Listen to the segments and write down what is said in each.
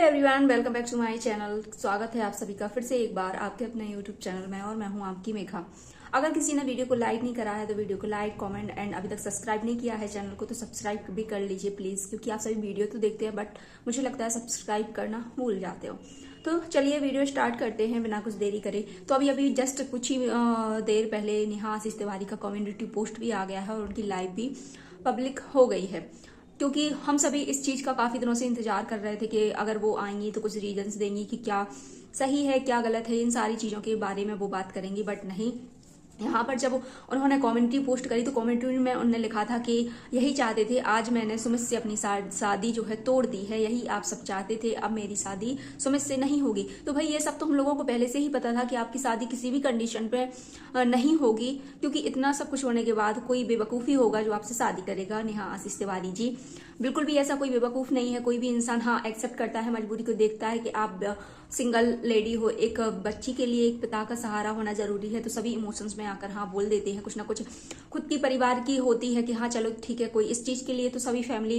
Everyone, welcome back to my channel. स्वागत है आप सभी का फिर से एक बार आपके अपने यूट्यूब चैनल में, और मैं हूं आपकी मेघा। अगर किसी ने वीडियो को लाइक नहीं करा है तो वीडियो को लाइक, कमेंट एंड अभी तक सब्सक्राइब नहीं किया है चैनल को तो सब्सक्राइब भी कर लीजिए प्लीज, क्योंकि आप सभी वीडियो तो देखते हैं बट मुझे लगता है सब्सक्राइब करना भूल जाते हो। तो चलिए वीडियो स्टार्ट करते हैं बिना कुछ देरी करे। तो अभी जस्ट कुछ ही देर पहले नेहा आशीष तिवारी का कम्युनिटी पोस्ट भी आ गया है और उनकी लाइव भी पब्लिक हो गई है, क्योंकि हम सभी इस चीज का काफी दिनों से इंतजार कर रहे थे कि अगर वो आएंगी तो कुछ रीजंस देंगी कि क्या सही है क्या गलत है, इन सारी चीजों के बारे में वो बात करेंगी। बट नहीं, यहाँ पर जब उन्होंने कमेंट्री पोस्ट करी तो कमेंट्री में उन्होंने लिखा था कि यही चाहते थे, आज मैंने सुमित से अपनी शादी जो है तोड़ दी है, यही आप सब चाहते थे, अब मेरी शादी सुमित से नहीं होगी। तो भाई ये सब तो हम लोगों को पहले से ही पता था कि आपकी शादी किसी भी कंडीशन पे नहीं होगी, क्योंकि इतना सब कुछ होने के बाद कोई बेवकूफ़ी होगा जो आपसे शादी करेगा। नेहा आशीष तिवारी जी बिल्कुल भी ऐसा कोई बेवकूफ़ नहीं है। कोई भी इंसान हाँ एक्सेप्ट करता है, मजबूरी को देखता है कि आप सिंगल लेडी हो, एक बच्ची के लिए एक पिता का सहारा होना जरूरी है, तो सभी इमोशंस में आकर हाँ बोल देते हैं। कुछ ना कुछ खुद की परिवार की होती है कि हाँ चलो ठीक है, कोई इस चीज के लिए तो सभी फैमिली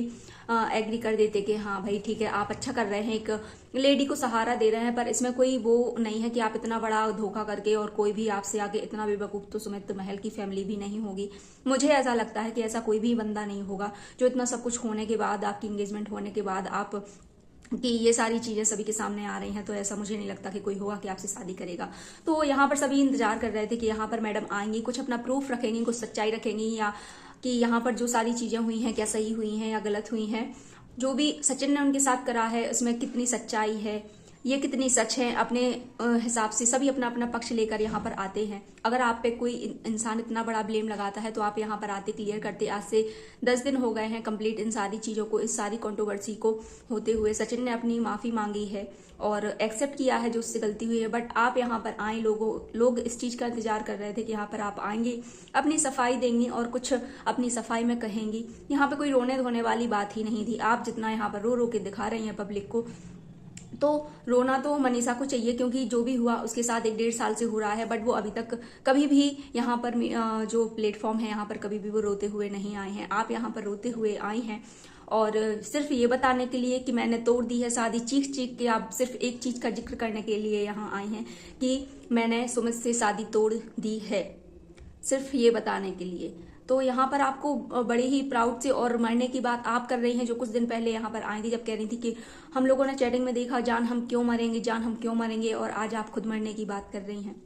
एग्री कर देते कि हाँ भाई ठीक है, आप अच्छा कर रहे हैं, एक लेडी को सहारा दे रहे हैं। पर इसमें कोई वो नहीं है कि आप इतना बड़ा धोखा करके और कोई भी आपसे आगे इतना बेवकूफ तो सुमित महल की फैमिली भी नहीं होगी। मुझे ऐसा लगता है कि ऐसा कोई भी बंदा नहीं होगा जो इतना सब कुछ होने के बाद, आपकी एंगेजमेंट होने के बाद आप कि ये सारी चीजें सभी के सामने आ रही हैं, तो ऐसा मुझे नहीं लगता कि कोई होगा कि आपसे शादी करेगा। तो यहाँ पर सभी इंतजार कर रहे थे कि यहाँ पर मैडम आएंगी, कुछ अपना प्रूफ रखेंगी, कुछ सच्चाई रखेंगी, या कि यहाँ पर जो सारी चीजें हुई हैं क्या सही हुई हैं या गलत हुई हैं। जो भी सचिन ने उनके साथ करा है उसमें कितनी सच्चाई है, ये कितनी सच है, अपने हिसाब से सभी अपना अपना पक्ष लेकर यहाँ पर आते हैं। अगर आप पे कोई इंसान इतना बड़ा ब्लेम लगाता है तो आप यहाँ पर आते, क्लियर करते। आज से 10 दिन हो गए हैं कंप्लीट इन सारी चीजों को, इस सारी कंट्रोवर्सी को होते हुए। सचिन ने अपनी माफी मांगी है और एक्सेप्ट किया है जो उससे गलती हुई है, बट आप यहाँ पर आए, लोग इस चीज का इंतजार कर रहे थे कि यहाँ पर आप आएंगे, अपनी सफाई देंगी और कुछ अपनी सफाई में कहेंगी। यहाँ पे कोई रोने धोने वाली बात ही नहीं थी। आप जितना यहाँ पर रो रो के दिखा रही हैं पब्लिक को, तो रोना तो मनीषा को चाहिए, क्योंकि जो भी हुआ उसके साथ 1-1.5 साल से हो रहा है, बट वो अभी तक कभी भी यहाँ पर जो प्लेटफॉर्म है यहाँ पर कभी भी वो रोते हुए नहीं आए हैं। आप यहाँ पर रोते हुए आई हैं और सिर्फ ये बताने के लिए कि मैंने तोड़ दी है शादी, चीख चीख के आप सिर्फ एक चीज का जिक्र करने के लिए यहाँ आई हैं कि मैंने सुमित से शादी तोड़ दी है, सिर्फ ये बताने के लिए। तो यहाँ पर आपको बड़े ही प्राउड से और मरने की बात आप कर रही हैं, जो कुछ दिन पहले यहाँ पर आई थी जब कह रही थी कि हम लोगों ने चैटिंग में देखा, जान हम क्यों मरेंगे, जान हम क्यों मरेंगे, और आज आप खुद मरने की बात कर रही हैं।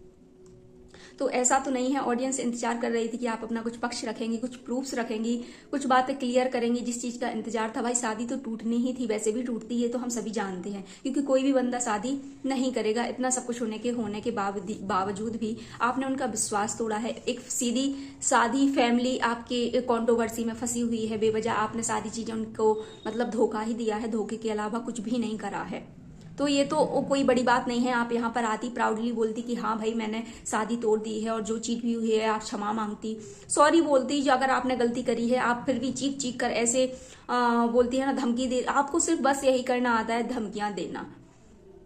तो ऐसा तो नहीं है। ऑडियंस इंतजार कर रही थी कि आप अपना कुछ पक्ष रखेंगी, कुछ प्रूफ्स रखेंगी, कुछ बातें क्लियर करेंगी। जिस चीज का इंतजार था, भाई शादी तो टूटनी ही थी, वैसे भी टूटती है तो हम सभी जानते हैं, क्योंकि कोई भी बंदा शादी नहीं करेगा। इतना सब कुछ होने के बावजूद भी आपने उनका विश्वास तोड़ा है। एक सीधी सादी फैमिली आपके कंट्रोवर्सी में फंसी हुई है बेवजह, आपने सारी चीजें उनको मतलब धोखा ही दिया है, धोखे के अलावा कुछ भी नहीं करा है। तो ये तो कोई बड़ी बात नहीं है। आप यहाँ पर आती, प्राउडली बोलती कि हाँ भाई मैंने शादी तोड़ दी है, और जो चीज भी हुई है आप क्षमा मांगती, सॉरी बोलती जो अगर आपने गलती करी है। आप फिर भी चीख चीख कर ऐसे बोलती है ना, धमकी दे। आपको सिर्फ बस यही करना आता है, धमकियां देना,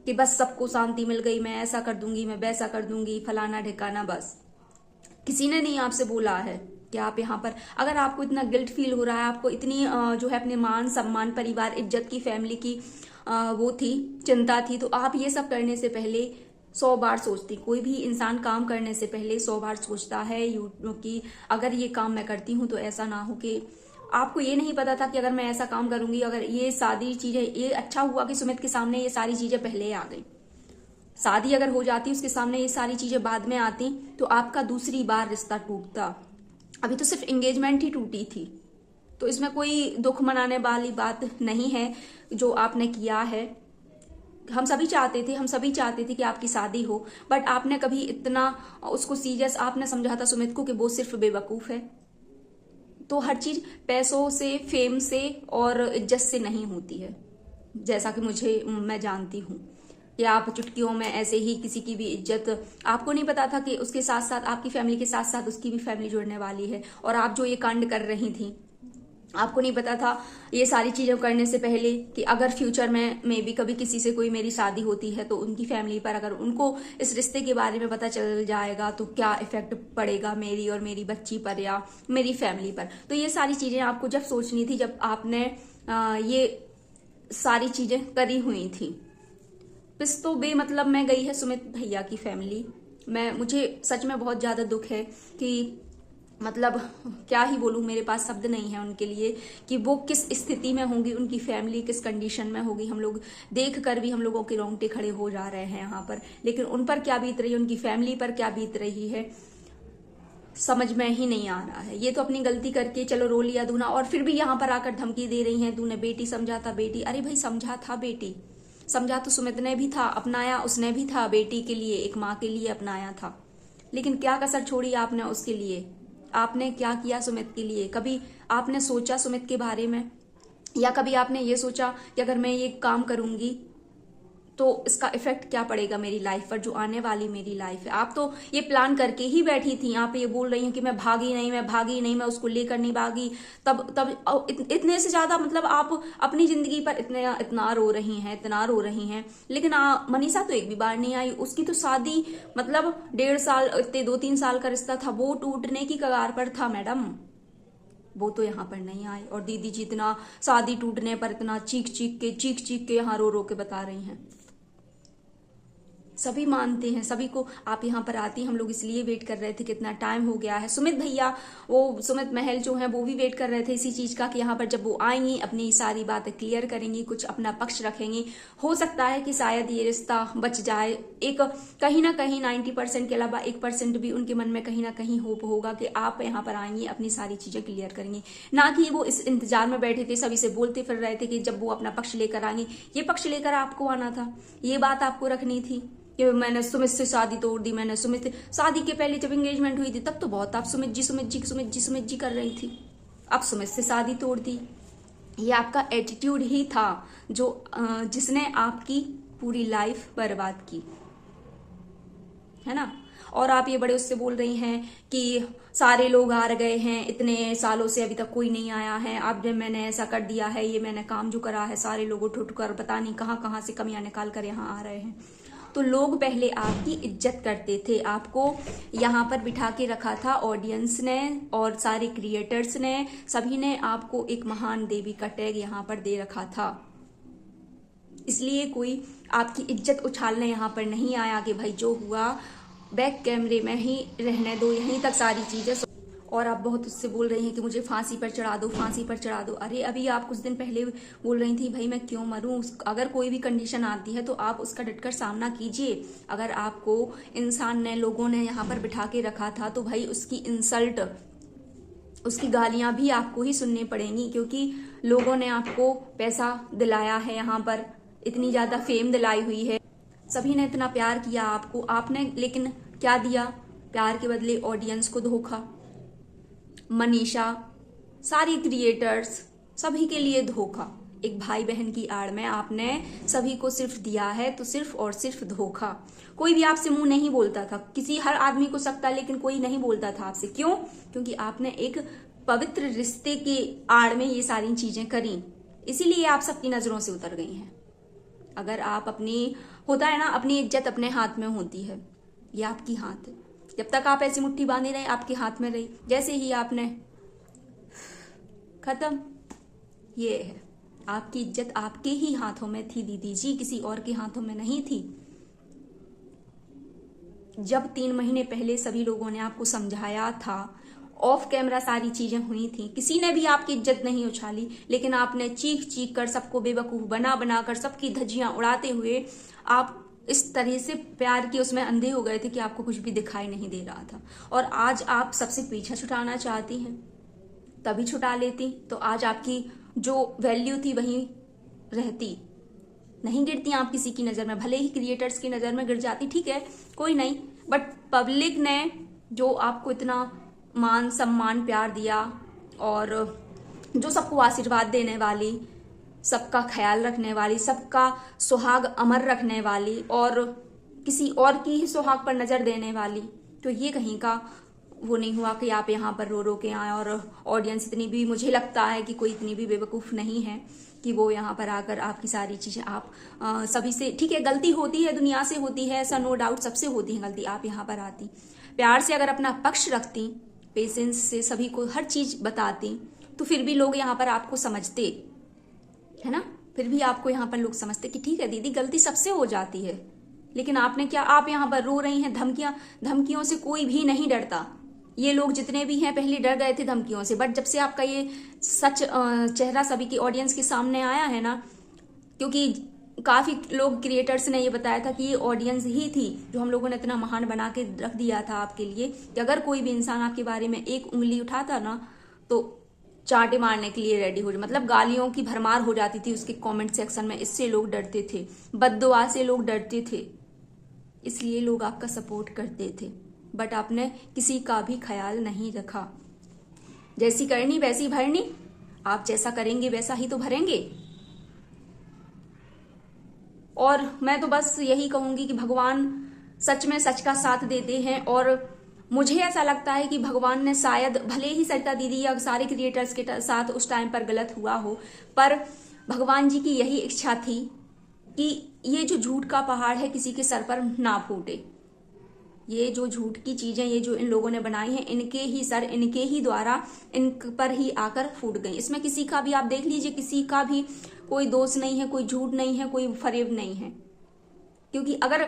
कि बस सबको शांति मिल गई, मैं ऐसा कर दूंगी, मैं वैसा कर दूंगी, फलाना ढिकाना। बस किसी ने नहीं आपसे बोला है कि आप यहाँ पर, अगर आपको इतना गिल्ट फील हो रहा है, आपको इतनी जो है अपने मान सम्मान, परिवार, इज्जत की, फैमिली की वो थी, चिंता थी, तो आप ये सब करने से पहले 100 बार सोचती। कोई भी इंसान काम करने से पहले 100 बार सोचता है कि अगर ये काम मैं करती हूँ तो ऐसा ना हो कि आपको ये नहीं पता था कि अगर मैं ऐसा काम करूंगी, अगर ये सारी चीजें, ये अच्छा हुआ कि सुमित के सामने ये सारी चीजें पहले आ गई। शादी अगर हो जाती उसके सामने ये सारी चीजें बाद में आती तो आपका दूसरी बार रिश्ता टूटता। अभी तो सिर्फ एंगेजमेंट ही टूटी थी, तो इसमें कोई दुख मनाने वाली बात नहीं है जो आपने किया है। हम सभी चाहते थे कि आपकी शादी हो, बट आपने कभी इतना उसको सीरियस आपने समझा था सुमित को कि वो सिर्फ बेवकूफ है। तो हर चीज पैसों से, फेम से और इज्जत से नहीं होती है, जैसा कि मैं जानती हूँ कि आप चुटकियों में ऐसे ही किसी की भी इज्जत, आपको नहीं पता था कि उसके साथ साथ, आपकी फैमिली के साथ साथ उसकी भी फैमिली जुड़ने वाली है। और आप जो ये कांड कर रही थी, आपको नहीं पता था ये सारी चीजें करने से पहले कि अगर फ्यूचर में मे बी कभी किसी से कोई मेरी शादी होती है तो उनकी फैमिली पर, अगर उनको इस रिश्ते के बारे में पता चल जाएगा तो क्या इफेक्ट पड़ेगा मेरी और मेरी बच्ची पर या मेरी फैमिली पर। तो ये सारी चीजें आपको जब सोचनी थी, जब आपने ये सारी चीजें करी हुई थी। पिस तो बेमतलब में गई है सुमित भैया की फैमिली। मुझे सच में बहुत ज्यादा दुख है कि मतलब क्या ही बोलूं, मेरे पास शब्द नहीं है उनके लिए कि वो किस स्थिति में होंगी, उनकी फैमिली किस कंडीशन में होगी। हम लोग देख कर भी हम लोगों के रोंगटे खड़े हो जा रहे हैं यहाँ पर, लेकिन उन पर क्या बीत रही है, उनकी फैमिली पर क्या बीत रही है, समझ में ही नहीं आ रहा है। ये तो अपनी गलती करके चलो रो लिया दूना, और फिर भी यहाँ पर आकर धमकी दे रही हैं, तूने बेटी समझा था बेटी। अरे भाई समझा था बेटी, समझा तो सुमित ने भी था, अपनाया उसने भी था, बेटी के लिए, एक माँ के लिए अपनाया था। लेकिन क्या कसर छोड़ी आपने उसके लिए, आपने क्या किया सुमित के लिए? कभी आपने सोचा सुमित के बारे में, या कभी आपने ये सोचा कि अगर मैं ये काम करूंगी तो इसका इफेक्ट क्या पड़ेगा मेरी लाइफ पर, जो आने वाली मेरी लाइफ है? आप तो ये प्लान करके ही बैठी थी, यहाँ पे ये बोल रही हूँ कि मैं भागी नहीं, मैं उसको लेकर नहीं भागी। तब इतने से ज्यादा मतलब आप अपनी जिंदगी पर इतना रो रही हैं। लेकिन मनीषा तो एक भी बार नहीं आई। उसकी तो शादी मतलब 1.5 साल, 2-3 साल का रिश्ता था, वो टूटने की कगार पर था मैडम। वो तो यहाँ पर नहीं आई, और दीदी जी इतना शादी टूटने पर इतना चीख चीख के यहाँ रो के बता रही हैं। सभी मानते हैं, सभी को आप यहाँ पर आती, हम लोग इसलिए वेट कर रहे थे, कितना टाइम हो गया है। सुमित भैया, वो सुमित महल जो है वो भी वेट कर रहे थे इसी चीज का कि यहाँ पर जब वो आएंगी अपनी सारी बातें क्लियर करेंगी, कुछ अपना पक्ष रखेंगी। हो सकता है कि शायद ये रिश्ता बच जाए। एक कहीं ना कहीं 90% के अलावा 1% भी उनके मन में कहीं ना कहीं होप होगा कि आप यहाँ पर आएंगी, अपनी सारी चीजें क्लियर करेंगी। ना कि वो इस इंतजार में बैठे थे, सभी से बोलते फिर रहे थे कि जब वो अपना पक्ष लेकर आएंगी। ये पक्ष लेकर आपको आना था, ये बात आपको रखनी थी कि मैंने सुमित से शादी तोड़ दी। मैंने सुमित से शादी के पहले जब एंगेजमेंट हुई थी तब तो बहुत आप सुमित जी कर रही थी। अब सुमित से शादी तोड़ दी। ये आपका एटीट्यूड ही था जो जिसने आपकी पूरी लाइफ बर्बाद की, है ना। और आप ये बड़े उससे बोल रही हैं कि सारे लोग आ गए हैं, इतने सालों से अभी तक कोई नहीं आया है। अब जब मैंने ऐसा कर दिया है, ये मैंने काम जो करा है, सारे लोग उठ कर पता नहीं कहाँ से कमियां निकाल कर यहाँ आ रहे हैं। तो लोग पहले आपकी इज्जत करते थे, आपको यहाँ पर बिठा के रखा था ऑडियंस ने और सारे क्रिएटर्स ने, सभी ने आपको एक महान देवी का टैग यहाँ पर दे रखा था। इसलिए कोई आपकी इज्जत उछालने यहाँ पर नहीं आया कि भाई जो हुआ बैक कैमरे में ही रहने दो, यहीं तक सारी चीजें। और आप बहुत उससे बोल रही हैं कि मुझे फांसी पर चढ़ा दो। अरे अभी आप कुछ दिन पहले बोल रही थी भाई मैं क्यों मरूं, अगर कोई भी कंडीशन आती है तो आप उसका डटकर सामना कीजिए। अगर आपको इंसान ने, लोगों ने यहाँ पर बिठा के रखा था तो भाई उसकी इंसल्ट, उसकी गालियां भी आपको ही सुननी पड़ेंगी, क्योंकि लोगों ने आपको पैसा दिलाया है, यहाँ पर इतनी ज्यादा फेम दिलाई हुई है, सभी ने इतना प्यार किया आपको, आपने लेकिन क्या दिया? प्यार के बदले ऑडियंस को धोखा। मनीषा, सारी क्रिएटर्स, सभी के लिए धोखा। एक भाई बहन की आड़ में आपने सभी को सिर्फ दिया है तो सिर्फ और सिर्फ धोखा। कोई भी आपसे मुंह नहीं बोलता था, किसी हर आदमी को सकता, लेकिन कोई नहीं बोलता था आपसे। क्यों? क्योंकि आपने एक पवित्र रिश्ते की आड़ में ये सारी चीजें करी, इसीलिए आप सबकी नजरों से उतर गई हैं। अगर आप अपनी, होता है ना, अपनी इज्जत अपने हाथ में होती है, ये आपकी हाथ है। जब तक आप ऐसी मुट्ठी बांधे रहे आपके हाथ में रही, जैसे ही आपने खत्म, ये है आपकी इज्जत आपके ही हाथों में थी दीदी जी, किसी और के हाथों में नहीं थी। जब 3 महीने पहले सभी लोगों ने आपको समझाया था, ऑफ कैमरा सारी चीजें हुई थी, किसी ने भी आपकी इज्जत नहीं उछाली, लेकिन आपने चीख कर सबको बेवकूफ बना कर सबकी धज्जियां उड़ाते हुए आप इस तरह से प्यार की उसमें अंधे हो गए थे कि आपको कुछ भी दिखाई नहीं दे रहा था। और आज आप सबसे पीछा छुटाना चाहती हैं, तभी छुटा लेती तो आज आपकी जो वैल्यू थी वहीं रहती। नहीं गिरती आप किसी की नजर में, भले ही क्रिएटर्स की नजर में गिर जाती, ठीक है कोई नहीं, बट पब्लिक ने जो आपको इतना मान सम्मान प्यार दिया, और जो सबको आशीर्वाद देने वाली, सबका ख्याल रखने वाली, सबका सुहाग अमर रखने वाली, और किसी और की ही सुहाग पर नजर देने वाली, तो ये कहीं का वो नहीं हुआ कि आप यहाँ पर रो के आए। और ऑडियंस इतनी भी, मुझे लगता है कि कोई इतनी भी बेवकूफ नहीं है कि वो यहाँ पर आकर आपकी सारी चीजें, आप सभी से, ठीक है गलती होती है, दुनिया से होती है, ऐसा नो डाउट, सबसे होती है गलती। आप यहाँ पर आती, प्यार से अगर अपना पक्ष रखती, पेशेंस से सभी को हर चीज बताती, तो फिर भी लोग यहाँ पर आपको समझते, है ना। फिर भी आपको यहाँ पर लोग समझते कि ठीक है दीदी, गलती सबसे हो जाती है, लेकिन आपने क्या, आप यहाँ पर रो रही हैं। धमकियों से कोई भी नहीं डरता। ये लोग जितने भी हैं पहले डर गए थे धमकियों से, बट जब से आपका ये सच चेहरा सभी की ऑडियंस के सामने आया है ना, क्योंकि काफी लोग क्रिएटर्स ने ये बताया था कि ये ऑडियंस ही थी जो हम लोगों ने इतना महान बना के रख दिया था आपके लिए, कि अगर कोई भी इंसान आपके बारे में एक उंगली उठाता ना तो चांटे मारने के लिए रेडी हो जाए। मतलब गालियों की भरमार हो जाती थी उसके कमेंट सेक्शन में। इससे लोग डरते थे, बद्दुआ से लोग डरते थे, इसलिए लोग आपका सपोर्ट करते थे। बट आपने किसी का भी ख्याल नहीं रखा। जैसी करनी वैसी भरनी, आप जैसा करेंगे वैसा ही तो भरेंगे। और मैं तो बस यही कहूंगी कि भगवान सच में सच का साथ देते हैं, और मुझे ऐसा लगता है कि भगवान ने शायद, भले ही सरिता दीदी या सारे क्रिएटर्स के साथ उस टाइम पर गलत हुआ हो, पर भगवान जी की यही इच्छा थी कि ये जो झूठ का पहाड़ है किसी के सर पर ना फूटे। ये जो झूठ की चीजें ये जो इन लोगों ने बनाई हैं, इनके ही सर, इनके ही द्वारा इन पर ही आकर फूट गई। इसमें किसी का भी, आप देख लीजिए, किसी का भी कोई दोष नहीं है, कोई झूठ नहीं है, कोई फरेब नहीं है। क्योंकि अगर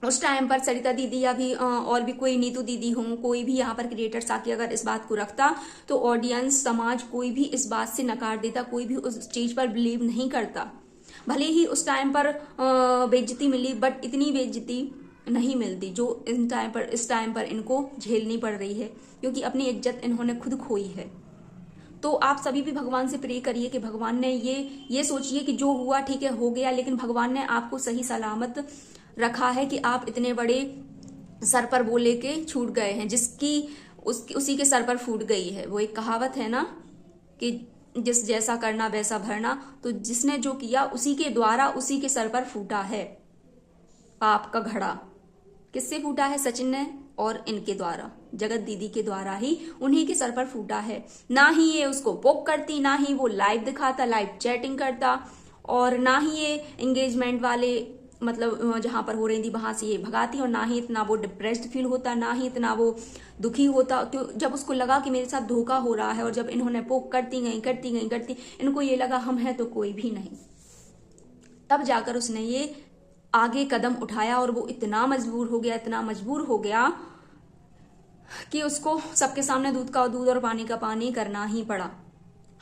उस टाइम पर सरिता दीदी या भी और भी कोई नीतू दीदी हो, कोई भी यहाँ पर क्रिएटर्स आके अगर इस बात को रखता, तो ऑडियंस, समाज, कोई भी इस बात से नकार देता, कोई भी उस चीज पर बिलीव नहीं करता। भले ही उस टाइम पर बेइज्जती मिली, बट इतनी बेइज्जती नहीं मिलती जो इस टाइम पर इनको झेलनी पड़ रही है, क्योंकि अपनी इज्जत इन्होंने खुद खोई है। तो आप सभी भी भगवान से प्रे करिए कि भगवान ने ये सोचिए कि जो हुआ ठीक है, हो गया, लेकिन भगवान ने आपको सही सलामत रखा है कि आप इतने बड़े सर पर वो लेके छूट गए हैं, जिसकी उसी के सर पर फूट गई है। वो एक कहावत है ना कि जिस जैसा करना वैसा भरना, तो जिसने जो किया उसी के द्वारा उसी के सर पर फूटा है पाप का घड़ा। किससे फूटा है? सचिन ने और इनके द्वारा, जगत दीदी के द्वारा ही उन्हीं के सर पर फूटा है। ना ही ये उसको पोक करती, ना ही वो लाइव दिखाता, लाइव चैटिंग करता, और ना ही ये एंगेजमेंट वाले मतलब जहां पर हो रही थी वहां से ये भगाती, और ना ही इतना वो डिप्रेस्ड फील होता, ना ही इतना वो दुखी होता। क्यों? जब उसको लगा कि मेरे साथ धोखा हो रहा है, और जब इन्होंने पोक करती गई, इनको ये लगा हम हैं तो कोई भी नहीं, तब जाकर उसने ये आगे कदम उठाया। और वो इतना मजबूर हो गया कि उसको सबके सामने दूध का दूध और पानी का पानी करना ही पड़ा।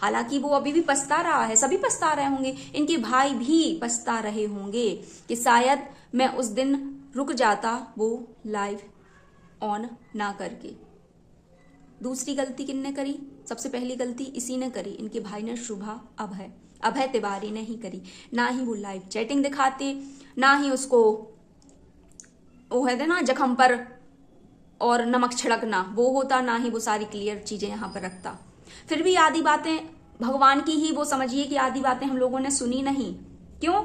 हालांकि वो अभी भी पछता रहा है, सभी पछता रहे होंगे, इनके भाई भी पछता रहे होंगे कि शायद मैं उस दिन रुक जाता वो लाइव ऑन ना करके। दूसरी गलती किसने करी? सबसे पहली गलती इसी ने करी, इनके भाई ने, शुभा अभय तिवारी ने ही करी। ना ही वो लाइव चैटिंग दिखाते, ना ही उसको वो है ना जख्म पर और नमक छिड़कना वो होता, ना ही वो सारी क्लियर चीजें यहाँ पर रखता। फिर भी आधी बातें भगवान की ही, वो समझिए कि आधी बातें हम लोगों ने सुनी नहीं। क्यों?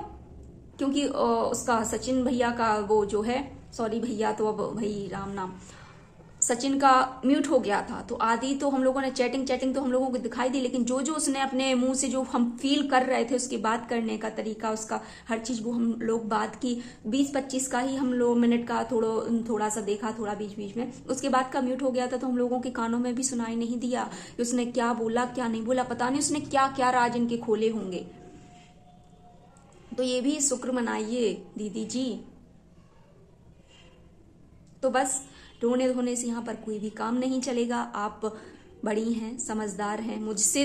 क्योंकि उसका सचिन भैया का वो जो है, सॉरी भैया तो अब भाई राम नाम, सचिन का म्यूट हो गया था, तो आधी तो हम लोगों ने चैटिंग तो हम लोगों को दिखाई दी, लेकिन जो उसने अपने मुंह से जो हम फील कर रहे थे, उसकी बात करने का तरीका, उसका हर चीज, वो हम लोग बात की 20-25 का ही हम लोग मिनट का थोड़ा सा देखा, थोड़ा बीच में, उसके बाद का म्यूट हो गया था। तो हम लोगों के कानों में भी सुनाई नहीं दिया कि उसने क्या बोला क्या नहीं बोला, पता नहीं उसने क्या क्या राज इनके खोले होंगे। तो ये भी शुक्र मनाइए दीदी जी। तो बस रोने धोने से यहाँ पर कोई भी काम नहीं चलेगा। आप बड़ी हैं, समझदार हैं, मुझसे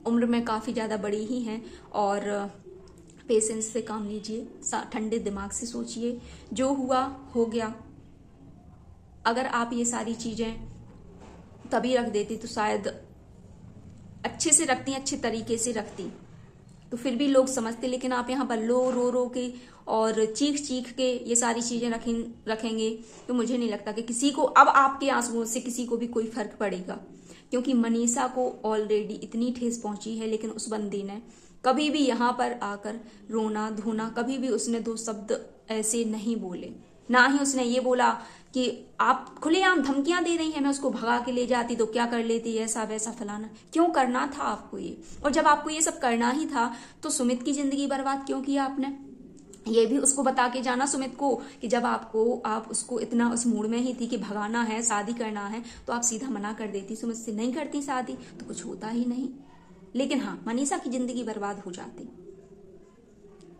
उम्र में काफ़ी ज़्यादा बड़ी ही हैं, और पेशेंस से काम लीजिए, ठंडे दिमाग से सोचिए। जो हुआ हो गया। अगर आप ये सारी चीज़ें तभी रख देती तो शायद अच्छे से रखती, अच्छे तरीके से रखती, तो फिर भी लोग समझते। लेकिन आप यहाँ पर रो के और चीख के ये सारी चीजें रखेंगे, तो मुझे नहीं लगता कि किसी को अब आपके आंसुओं से किसी को भी कोई फर्क पड़ेगा। क्योंकि मनीषा को ऑलरेडी इतनी ठेस पहुंची है, लेकिन उस बंदी ने कभी भी यहाँ पर आकर रोना धोना, कभी भी उसने 2 शब्द ऐसे नहीं बोले। ना ही उसने ये बोला कि आप खुलेआम धमकियां दे रही हैं, मैं उसको भगा के ले जाती तो क्या कर लेती, ऐसा वैसा फलाना। क्यों करना था आपको ये? और जब आपको ये सब करना ही था तो सुमित की जिंदगी बर्बाद क्यों किया आपने? ये भी उसको बता के जाना सुमित को कि जब आप उसको इतना उस मूड में ही थी कि भगाना है, शादी करना है, तो आप सीधा मना कर देती, सुमित से नहीं करती शादी तो कुछ होता ही नहीं। लेकिन हाँ, मनीषा की जिंदगी बर्बाद हो जाती।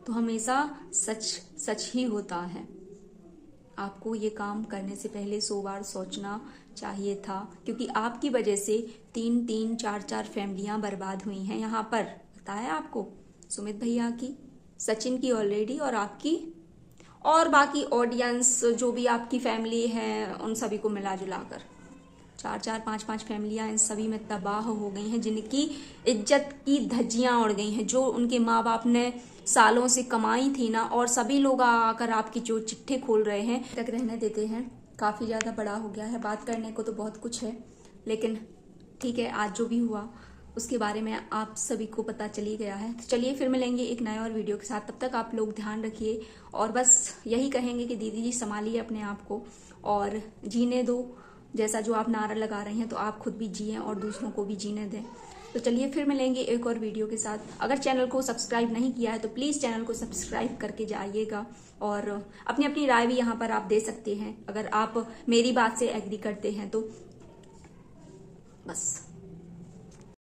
तो हमेशा सच सच ही होता है। आपको ये काम करने से पहले 100 बार सोचना चाहिए था, क्योंकि आपकी वजह से 3-3, 4-4 फैमिलियां बर्बाद हुई हैं यहाँ पर। पता है आपको, सुमित भैया की, सचिन की ऑलरेडी, और आपकी, और बाकी ऑडियंस जो भी आपकी फैमिली है उन सभी को मिला जुला कर 4-4, 5-5 फैमिलियां इन सभी में तबाह हो गई हैं, जिनकी इज्जत की धज्जियां उड़ गई हैं, जो उनके माँ बाप ने सालों से कमाई थी ना, और सभी लोग आकर आपकी जो चिट्ठे खोल रहे हैं। तक रहने देते हैं, काफ़ी ज़्यादा बड़ा हो गया है, बात करने को तो बहुत कुछ है, लेकिन ठीक है, आज जो भी हुआ उसके बारे में आप सभी को पता चली गया है। तो चलिए फिर मिलेंगे एक नए और वीडियो के साथ, तब तक आप लोग ध्यान रखिए, और बस यही कहेंगे कि दीदी जी संभालिए अपने आप को और जीने दो, जैसा जो आप नारा लगा रहे हैं तो आप खुद भी जिएं और दूसरों को भी जीने दें। तो चलिए फिर मिलेंगे एक और वीडियो के साथ। अगर चैनल को सब्सक्राइब नहीं किया है तो प्लीज़ चैनल को सब्सक्राइब करके जाइएगा, और अपनी अपनी राय भी यहाँ पर आप दे सकते हैं अगर आप मेरी बात से एग्री करते हैं तो। बस।